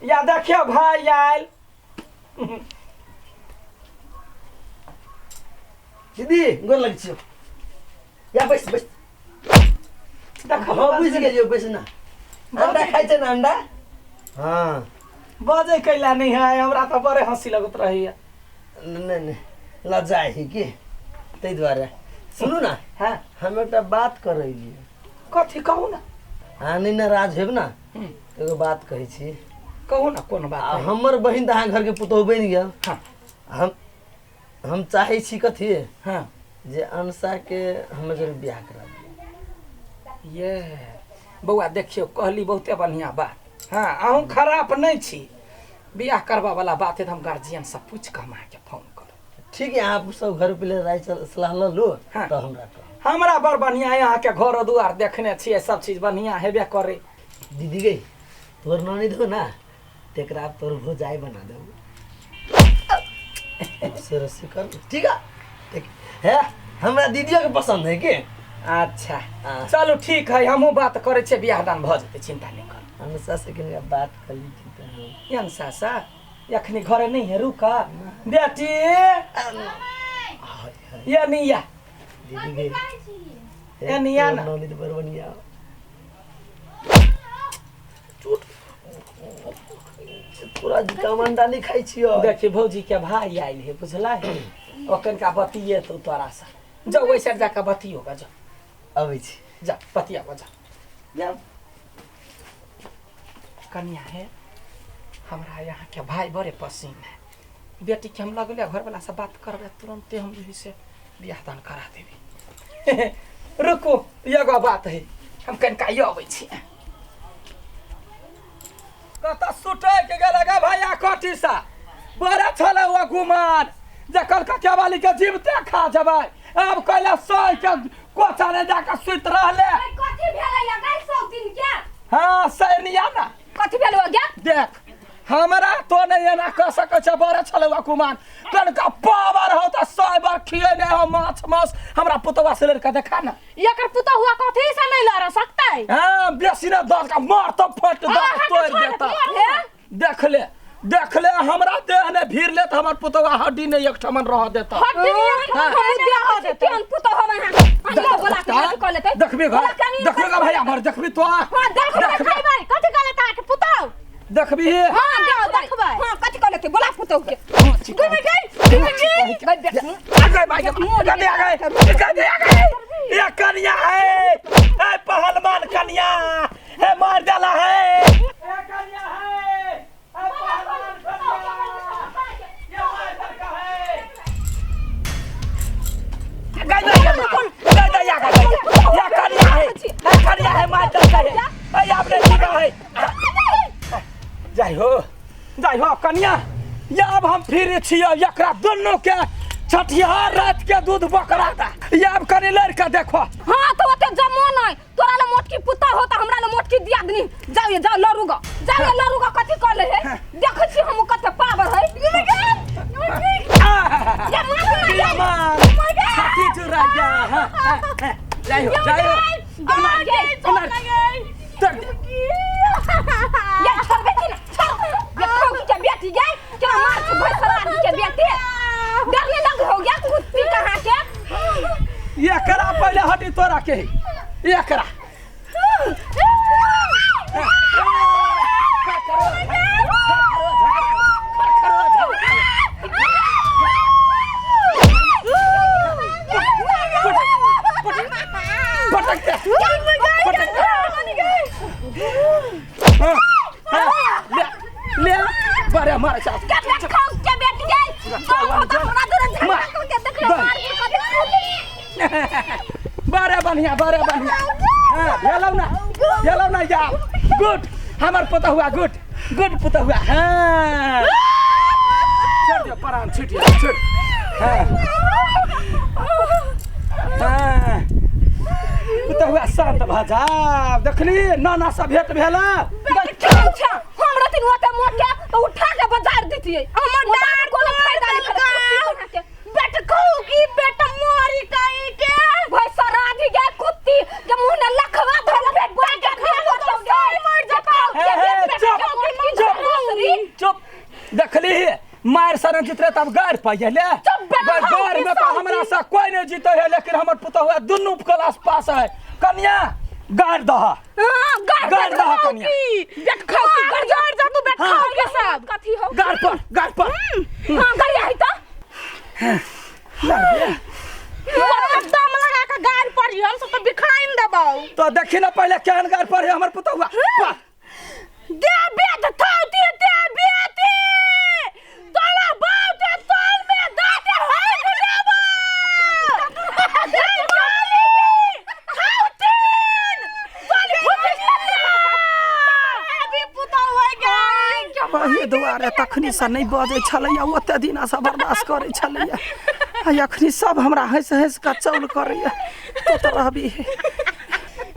[SPEAKER 3] या देखियो भाई आयल
[SPEAKER 8] दीदी गोर लग छियो या बैस
[SPEAKER 3] देखो
[SPEAKER 8] हां बुझ गेलियो बैस ना अंडा खाइ छै ना अंडा हां
[SPEAKER 3] बजे कैला नहीं है हमरा तो बड़े हंसी लगत रही है
[SPEAKER 8] नहीं लजाई है के तै द्वारा सुनू ना
[SPEAKER 3] हां
[SPEAKER 8] हम एकटा बात करैलिए
[SPEAKER 3] कथी कहू ना
[SPEAKER 8] हां नहीं नाराज हेब ना एगो बात कहै छी
[SPEAKER 3] कहू ना कोन बात है
[SPEAKER 8] हमर बहिन त अहाँ घर के पुतोह बनि गेल
[SPEAKER 3] हां
[SPEAKER 8] हम चाहे छी कथी
[SPEAKER 3] हां
[SPEAKER 8] जे अनसा के हम जरे बियाह करा दी
[SPEAKER 3] ये बौआ देखियो कहली बहुते बढ़िया बात हाँ अहूँ खराब नहीं छी बियाह करवा वाला बात है तो हम गार्जियन से पूछ के हम के फोन करो
[SPEAKER 8] ठीक है आप सब घर पे ले राय सलाह ल लो
[SPEAKER 3] हाँ।
[SPEAKER 8] तो हमरा
[SPEAKER 3] हमरा बड़ बढ़िया है यहाँ के घर दुआर देखने छिए सब चीज बढ़िया हेबे करे
[SPEAKER 8] दीदी गई तोर ननद हो ना तेकरा तोर भोजाई बना दे रस्सी कर ठीक है हमरा दीदियों के पसंद है के
[SPEAKER 3] अच्छा
[SPEAKER 8] हाँ।
[SPEAKER 3] चलो ठीक है हमहूँ बात करे छे बियाह दान भ जेते चिंता नहीं कर
[SPEAKER 8] अनुसा से के बात कर ली थी तो हम
[SPEAKER 3] यन सासा यखनी घरे नहीं है रुका बेटी ये नहीं या
[SPEAKER 8] दीदी गई
[SPEAKER 3] ए निया ना
[SPEAKER 8] ननद बर बनिया पूरा कमन डाली खाई छियो
[SPEAKER 3] देखिए भौजी के भाई आयल है बुझला है ओकन का बतिये तो तोरा सा जाओ वैसे जाकर बतियो का जा
[SPEAKER 8] अबै छी
[SPEAKER 3] जा पतिया बजा
[SPEAKER 8] जाओ
[SPEAKER 3] कन्या है हमरा यहाँ के भाई बड़े पसीन है बेटी के हम लगले घर वाला से बात करबे तुरंते हम यही से बियाह दान करा देबे रुको एगो बात है हम कनका यो अबै छी कत सुटे के गेलगा भैया कटी सा बड़ा छले वो गुमान जकर का के वाली के जीवते खा जबै अब कहला सोई के कोचा ने जाकर सुत रहले
[SPEAKER 1] कथी भेलै या गाय सब दिन के
[SPEAKER 3] हां सैनिया ना
[SPEAKER 1] कथी भेल हो गया
[SPEAKER 3] देख हमरा तो नहीं एना कह सकै छ बड़ा छलवा कुमान कनका पावर हो त सय बार खिए ने हो माछ हमरा पुतवा से लड़का देखा ना
[SPEAKER 2] एकर पुता हुआ कथी से नहीं लड़ सकता है
[SPEAKER 3] हां बेसी ना दस का मार तो फट दस तोड़ देता देख ले देख ले हमरा देह ने भीड़ ले त हमर पुतवा हड्डी ने एक ठमन रह देता
[SPEAKER 1] हड्डी नहीं हम दे हो देते हम पुतो हम हां बोला के कर लेते
[SPEAKER 3] देखबे का भाई हमर देखबी तो
[SPEAKER 1] हां देखबे भाई कथि कर लेता के पुतो
[SPEAKER 3] देखबी
[SPEAKER 1] हां देखबे हां कथि कर लेते बोला पुतो के गई
[SPEAKER 3] भाई आ गए ये कन्या है ए पहलवान कन्या है मार डाला है ये कन्या है ए पहलवान कन्या ये मार डाला है ये कन्या है मार डाला है ए आपने देखा है जाई हो कन्या या अब हम फिर छियो एकरा दोनों के छठिहार रात के दूध बकरा था ये अब कने लड़का देखो
[SPEAKER 1] हां तो ओते जमन है तोरा ले मोटकी पुता होता हमरा ले मोटकी दियादनी जाओ लरूगा कथि कर ले है देखै छी हम कते पावर है ये मान
[SPEAKER 3] छठी चुरा जा जाई हो
[SPEAKER 1] ये छोड़ बेटी ना छोड़ ये बेटी गई क्या मार के भैसरा के बेटी डरने लग हो गया कुत्ती कहां के
[SPEAKER 3] ये करा पहले हटी तोरा के ये करा ले बड़े मारे साथ
[SPEAKER 1] के खाओ के बेटी गई हमरा दूर झगड़ा के देख ले मार के
[SPEAKER 3] बड़े बढ़िया हां हेलो ना जा गुड हमर पता हुआ गुड पता हुआ हां छोड़ दे परान छोड़ हां पता हुआ शांत भाजा देखली नाना से भेट भेला
[SPEAKER 1] हमरा तीन ओते मोटे तो उठा के बाजार देतिए हमर डार कोनो फायदा नहीं करते बेट कहू की बेटा मोरी काई के भैसा राधी के कुत्ती के मुंह ने लखवा धल बेट बोल के खा तो गई मर जाता
[SPEAKER 3] चुप देखली मार सर जितरे तब गार पाइए ले गार में तो हमरा से कोई नहीं जीते है लेकिन हमर पुता हुआ दोनों क्लास पास है कन्या गार दहा गार दहा कन्या
[SPEAKER 1] बेट खाओ की गार जा तू बेट खाओ के सब कथी हो
[SPEAKER 3] गार पर
[SPEAKER 1] हां गार है तो दम लगा के गार पर हम सब तो बिखराइन देबो
[SPEAKER 3] तो देखी ना पहले केहन गार पर है हमर पुता हुआ
[SPEAKER 1] दे बेट थाती दे बेटी तोला बात तोल में दाते है गुलाबा दे वाली थाउतीन वाली अभी पुता हो गया
[SPEAKER 3] वही दुआरे तखनी से नहीं बजे छलैया ओते दिन से बर्दाश्त करे छलैया आ अखनी सब हमरा हंस के चौल करैया तो रहबी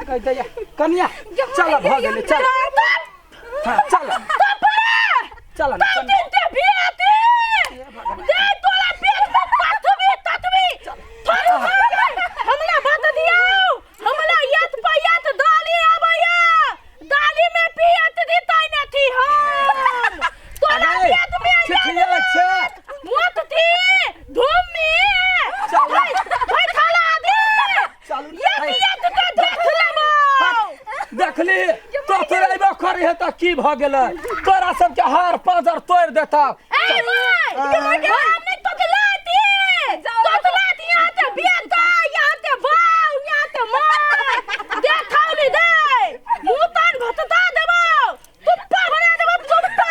[SPEAKER 3] कह दैया कन्या चल भ गेलै चल हां चल ना
[SPEAKER 1] दे बेटी दे तोला पेट में ततवी हमरा बात दियो हमरा यत पयत दाली आबैया दाली में पियत दितै नथी हम तोला पेट में
[SPEAKER 3] छिया छे
[SPEAKER 1] मत थी धूम में
[SPEAKER 3] चल
[SPEAKER 1] भाई थाला दे
[SPEAKER 3] चल
[SPEAKER 1] यत के देख लेबो
[SPEAKER 3] देखली तो तोरेबो करी है त की भ गेलै तोरा सब के हार पाजर तोड़ देता
[SPEAKER 1] ए माय हमने तो गलाती तो गलाती यहां ते बेटा यहां ते बाऊ यहां ते माय दे थाली दे मुतन भतता देबो तुप्पा बना देबो तुप्पा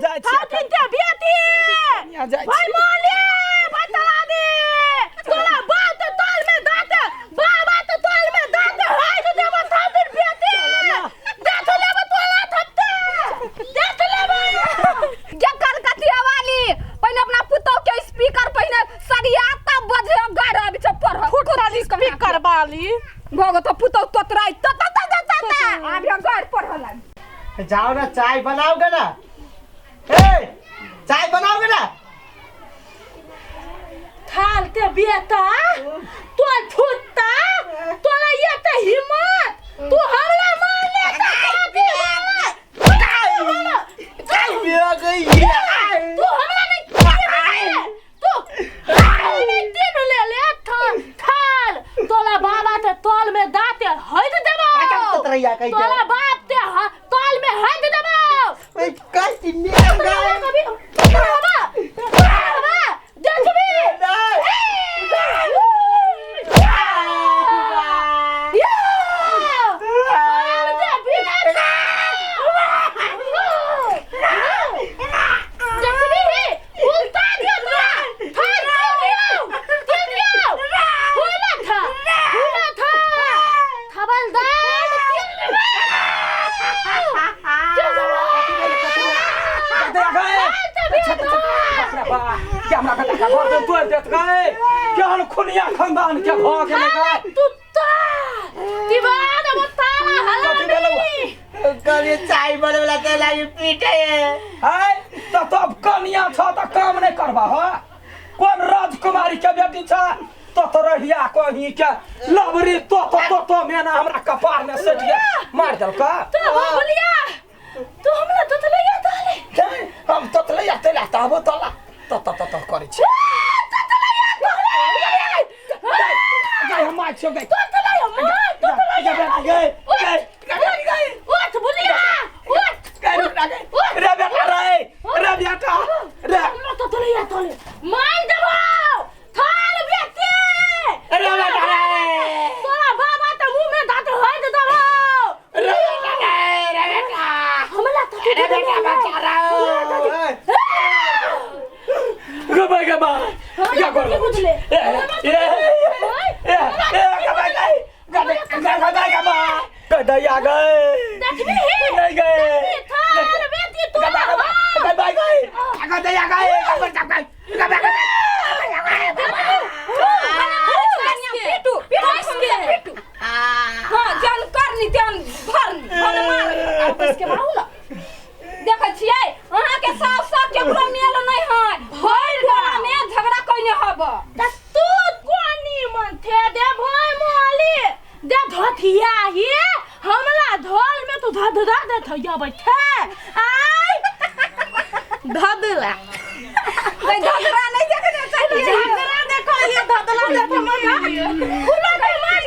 [SPEAKER 3] जाय छी
[SPEAKER 1] थाती ते बेटी
[SPEAKER 3] यहाँ जाय
[SPEAKER 1] भाई
[SPEAKER 3] छी
[SPEAKER 1] माले भाई तला दे तोला बात तो तोल में दाते बाबा तो तोल में दाते हाय तो देबो थाती बेटी देख लेबो तोला थत्ते देख लेबो क्या कर कथिया वाली पहले अपना पुतो के स्पीकर पहले सरिया तब बजे गाड़ अभी चप्पर फुटराली स्पीकर वाली भगो तो पुतो तोतराई त अभी गाड़ पर हला
[SPEAKER 4] जाओ ना चाय बनाओगे ना ए चाय बनाओगे ना
[SPEAKER 1] थाल ते बेटा तोल फुटता तोला ये ते हिम्मत तू हमरा मारने का
[SPEAKER 4] बिया गई
[SPEAKER 2] तू हमरा नहीं तू नहीं तीन ले ले थाल तोला बाबा ते तोल में दाते हद देबो तोला बाप ते तोल में हद देबो
[SPEAKER 4] कैसी
[SPEAKER 2] बाबा देखबी
[SPEAKER 3] क्या हमरा कटा का घर तोड़ देत गए क्या हम खुनिया खानदान के भ गेले गए
[SPEAKER 2] तू ता दीवार में ताला हला
[SPEAKER 4] कभी चाय बनवला ते लागी पीटे
[SPEAKER 3] है तो तब कनिया छ त काम नहीं करबा हो कौन राजकुमारी के बेटी छ तो रहिया कहीं के लबरी तो मेना हमरा कपार में सट गया मार देल का
[SPEAKER 2] तो बोलिया तू हमरा तो लइया ताले
[SPEAKER 3] हम तो लइया ते लाता हो तला तो करे छी गए हम मार छो गए गए
[SPEAKER 2] उठ बोलिया उठ
[SPEAKER 3] गए रे बेटा रे बेटा रे
[SPEAKER 2] तो लइया ताले मार देबो थाल बेटी
[SPEAKER 3] रे बेटा रे
[SPEAKER 2] तोरा बाबा त मुंह में दांत होय दे देबो
[SPEAKER 3] रे बेटा
[SPEAKER 2] हमला तो
[SPEAKER 3] रे बेटा बचा रहा गबा क्या कर
[SPEAKER 2] के बुझले
[SPEAKER 3] गदया गए
[SPEAKER 2] देखबी
[SPEAKER 3] नहीं गए
[SPEAKER 2] थाल बेटी तू
[SPEAKER 3] गए गदया गए
[SPEAKER 1] हाँ जान करनी त्यान भर मार इसके बाहुला देखै छियै अहाँ के साफ केकरो मेल नहीं है भर घर में झगड़ा कइने हब
[SPEAKER 2] तू कोनी मन थे दे भाई मोली दे धथिया ही हमला धोल में तू धधरा दे थैया बैठे आई धदला
[SPEAKER 1] नहीं झगड़ा नहीं देखने चाहिए
[SPEAKER 2] झगड़ा देखो ये धदला देखो मगा खुला कहीं मार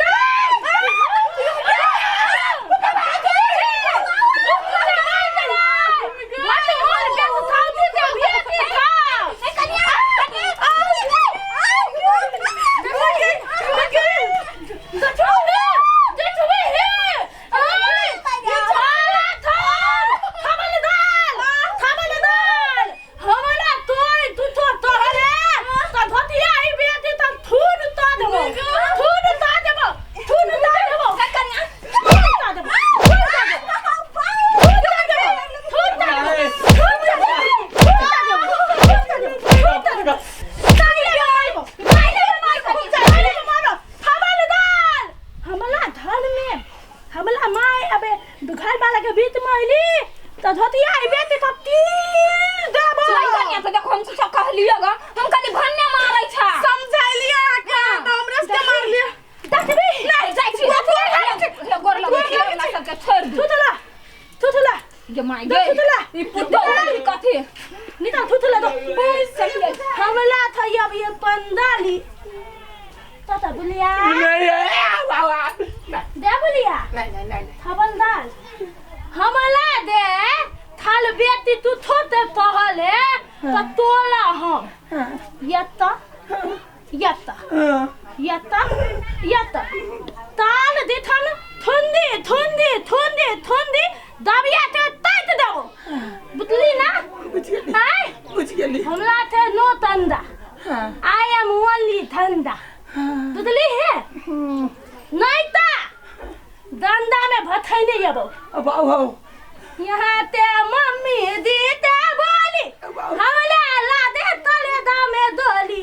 [SPEAKER 2] यहाँ ते मम्मी दी ते बोली हमला ला दे तले दा में दोली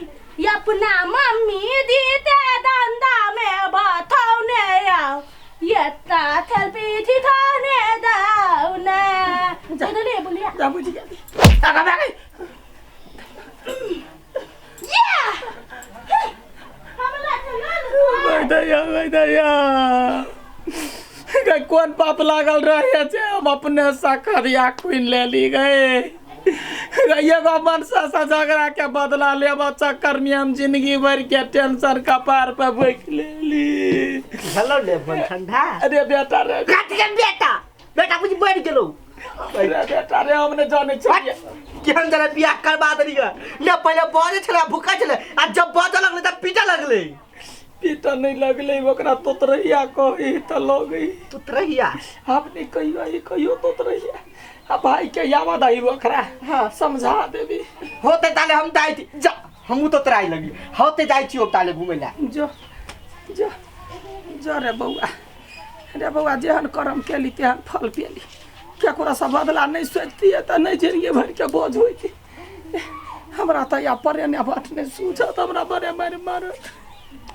[SPEAKER 2] अपना मम्मी दी ते दंदा में बथौने आओ ये ता थल पीठी थाने दाओ ना चले बोलिया
[SPEAKER 3] जा बुझ गया आगा भागे
[SPEAKER 2] ये हमला चला
[SPEAKER 3] दया कौन पाप लागल रहे हम अपने साखरिया क्वीन ले ली गए एगो मनसा से झगड़ा के बदला लेब चक्कर में हम जिंदगी भर के टेंशन कपार पे बैठ लेली।
[SPEAKER 4] हेलो ले बन ठंडा।
[SPEAKER 3] अरे बेटा रे
[SPEAKER 4] बेटा कुछ बढ़ गेलो।
[SPEAKER 3] अरे बेटा रे हमने जाने चाहिए
[SPEAKER 4] केहन जरा बियाह करबा देली ग। ले पहले बाजे छले भूखा छले आ जब बाजे लगले त पीटे लगले।
[SPEAKER 3] पीटा नहीं लगले ओकरा तोतरैया कही त लगई।
[SPEAKER 4] तुतरहिया
[SPEAKER 3] आपने कहियो तोतरैया अब भाई के याद आई ओकरा समझा देबी।
[SPEAKER 4] होते ताले हम जाई थी जा हमू तो तराई लगी होते जाई छी ताले घुमे ला।
[SPEAKER 3] जो जो जो रे बउआ जेहन कर्म केली तेहन फल पेली। केकरा से बदला नहीं सोचती है तो नहीं जिंदगी भर के बोझ होती। हमरा तो या परे ने बात नहीं सूझत हमरा बड़े मारे मार